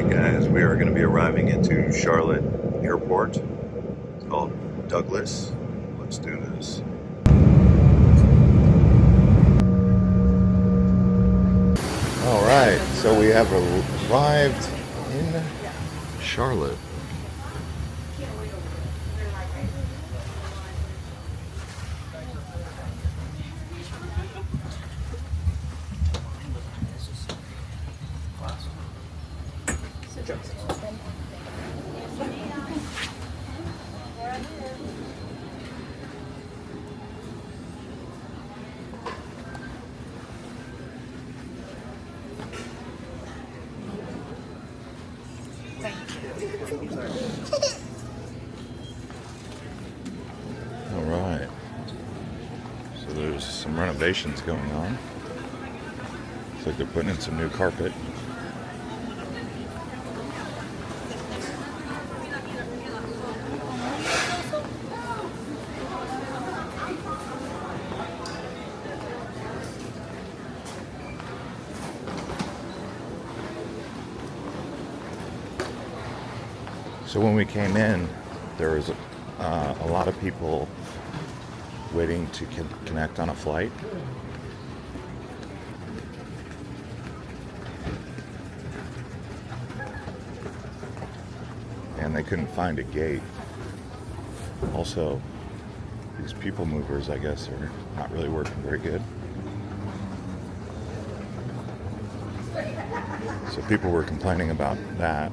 Alright guys, we are going to be arriving into Charlotte Airport. It's called Douglas. Let's do this. Alright, so we have arrived in Charlotte. Alright, so there's some renovations going on. Looks like they're putting in some new carpet. So when we came in, there was a lot of people waiting to connect on a flight. And they couldn't find a gate. Also, these people movers, I guess, are not really working very good. So people were complaining about that.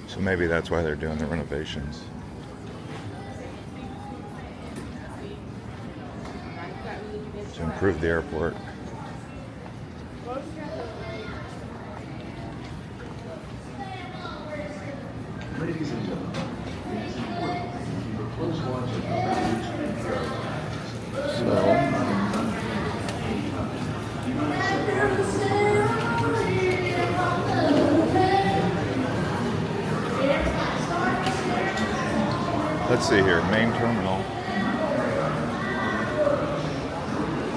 So maybe that's why they're doing the renovations. To improve the airport. Ladies and gentlemen, it is important that you keep a close watch of your baggage and carry-ons. Let's see here, main terminal.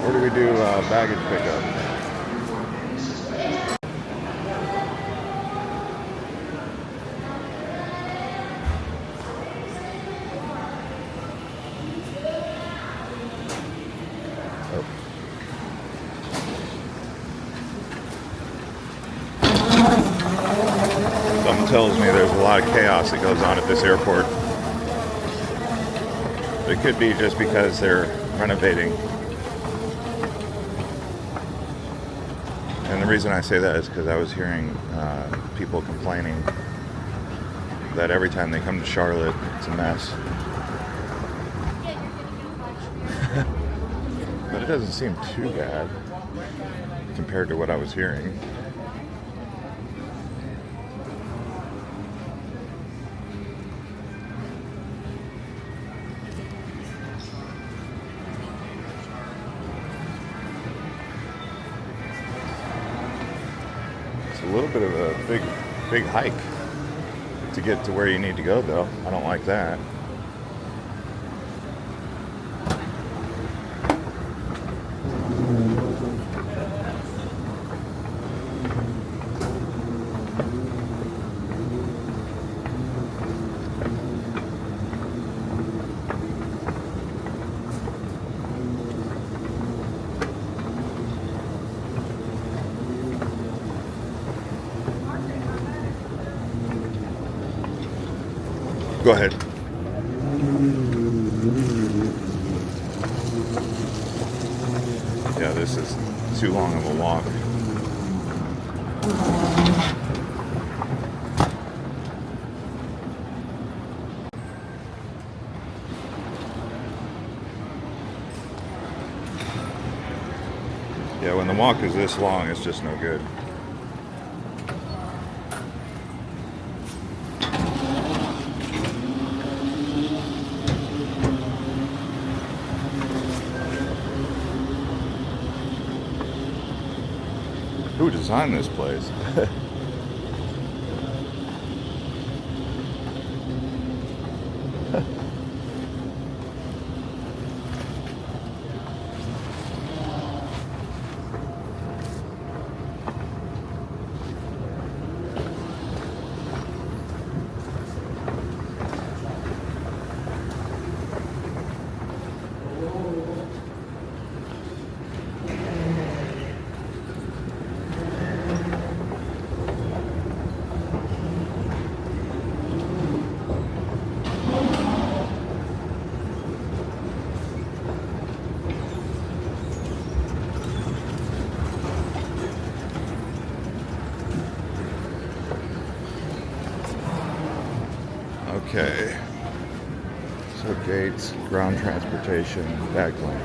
Where do we do baggage pickup? Something tells me there's a lot of chaos that goes on at this airport. It could be just because they're renovating. And the reason I say that is because I was hearing people complaining that every time they come to Charlotte, it's a mess. But it doesn't seem too bad compared to what I was hearing. A little bit of a big hike to get to where you need to go, though. I don't like that. Go ahead. Yeah, this is too long of a walk. Yeah, when the walk is this long, it's just no good. Who designed this place? Okay. So gates, ground transportation, bag claim.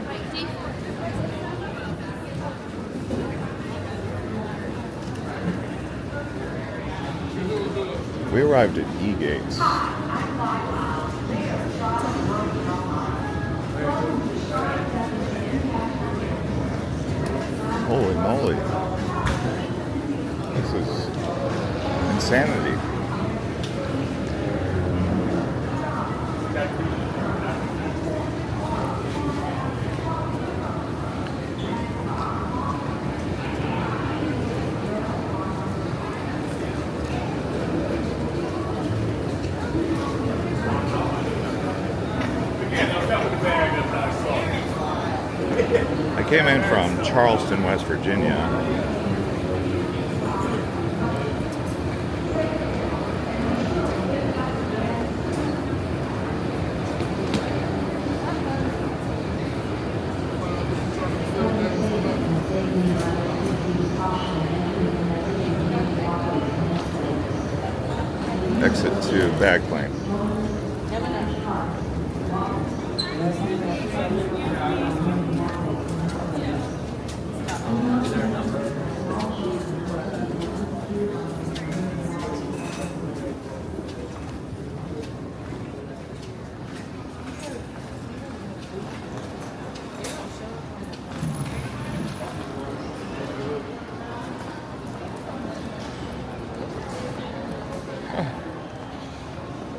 We arrived at E-gates. Holy moly. This is insanity. I came in from Charleston, West Virginia. Exit to bag claim.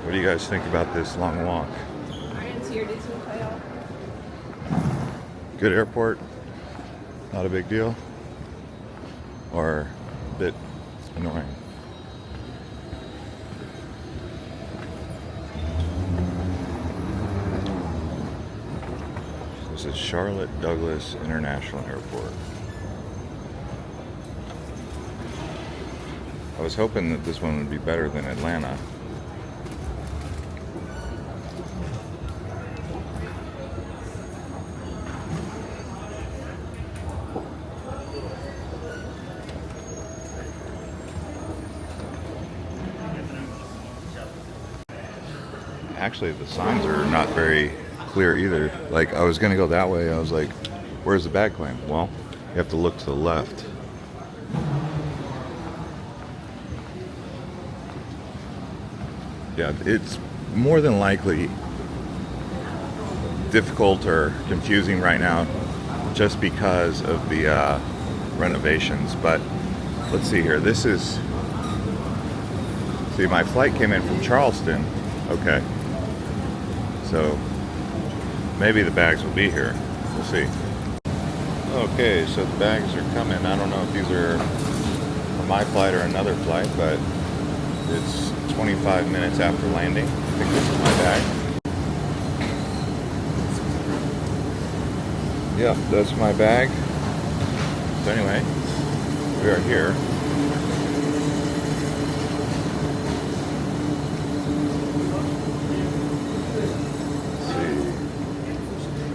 What do you guys think about this long walk? Good airport, not a big deal, or a bit annoying? This is Charlotte Douglas International Airport. I was hoping that this one would be better than Atlanta. Actually, the signs are not very clear either. Like, I was gonna go that way. I was like, where's the bag claim? Well, you have to look to the left. Yeah, it's more than likely difficult or confusing right now just because of the renovations. But let's see here. This is, see, my flight came in from Charleston. Okay. So maybe the bags will be here. We'll see. Okay, so the bags are coming. I don't know if these are for my flight or another flight, but it's 25 minutes after landing. I think this is my bag. Yeah, that's my bag. So anyway, we are here.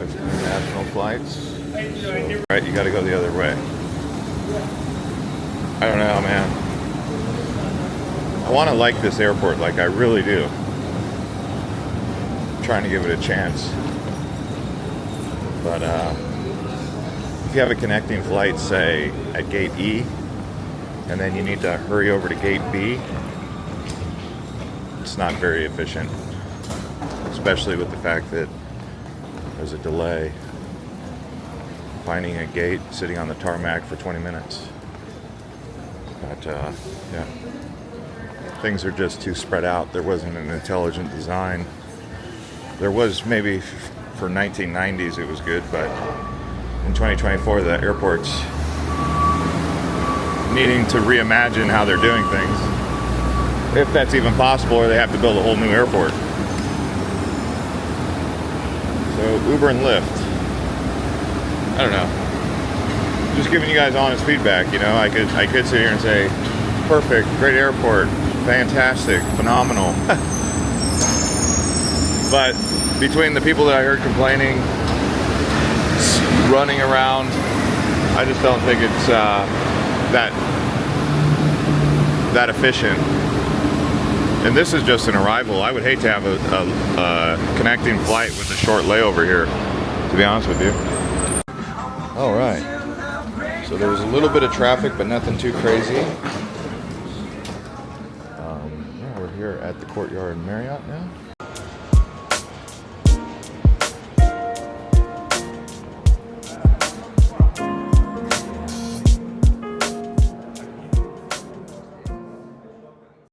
International flights. So, right, you got to go the other way. I don't know, man. I want to like this airport, like I really do. I'm trying to give it a chance. But if you have a connecting flight, say at gate E, and then you need to hurry over to gate B, it's not very efficient, especially with the fact that there's a delay finding a gate sitting on the tarmac for 20 minutes. But yeah, things are just too spread out. There wasn't an intelligent design. There was maybe for 1990s it was good, but in 2024 the airport's needing to reimagine how they're doing things, if that's even possible, or they have to build a whole new airport. So Uber and Lyft, I don't know. Just giving you guys honest feedback. You know, I could sit here and say, perfect, great airport, fantastic, phenomenal. But between the people that I heard complaining, running around, I just don't think it's that efficient. And this is just an arrival. I would hate to have a connecting flight with a short layover here, to be honest with you. All right. So there was a little bit of traffic, but nothing too crazy. Yeah, we're here at the Courtyard Marriott now.